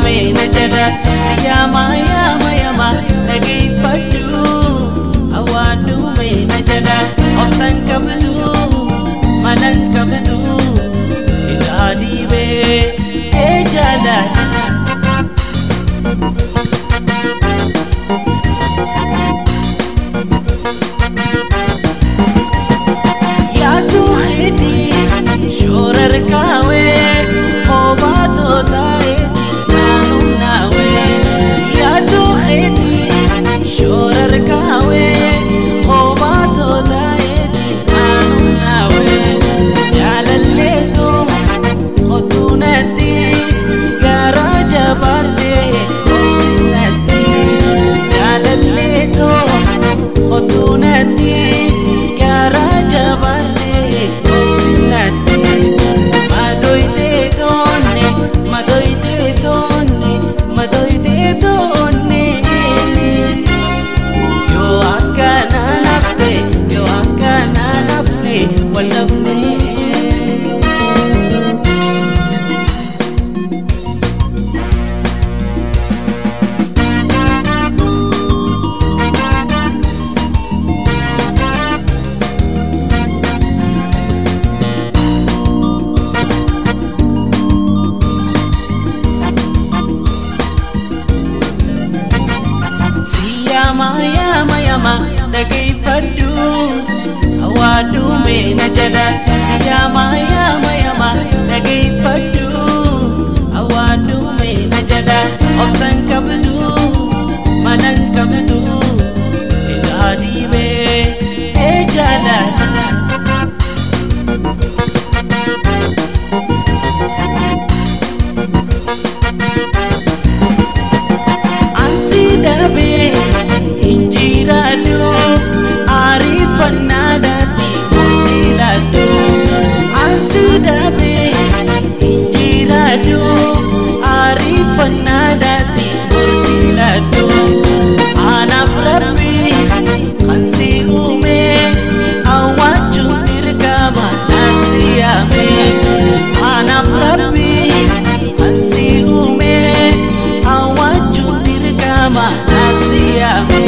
دومي نجدا سياما ياما ياما نجي فدو أوادومي نجدا أبسن كبدو منن كبدو إدادي بي إجالا يا توخدي شورر كاوي أوباتو تايدي نانو ناوي يا توخدي شورر كاوي أوباتو تايدي نانو ناوي جالاليتو خطونتي كراجة بردي وبسنتي جالاليتو خطونتي كراجة بردي وبسنتي ما دويتي دوني يو أكانا نبني ولبني Yama dagay fadu awadu me najada siyama yama dagay fadu awadu me najada opsan kabdu manan kabdu idadi be ejala ansidabe injirado arifan nadati mutilado ansidabe injirado arifan nadati mutilado anaf rabbi kansi ume awaju dirgama nasiyame anaf rabbi kansi ume awaju dirgama nasiyame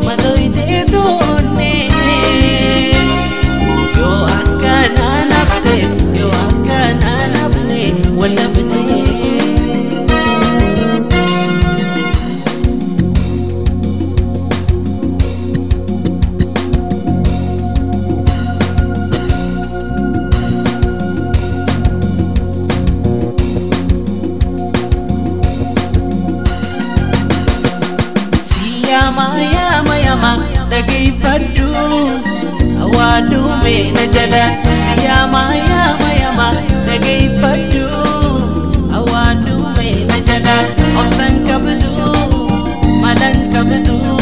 madoite doni yo akana nabne walabni yama dagay fadu awadu me najada siyama yama dagay fadu awadu me najada opsan kabdu malan kabdu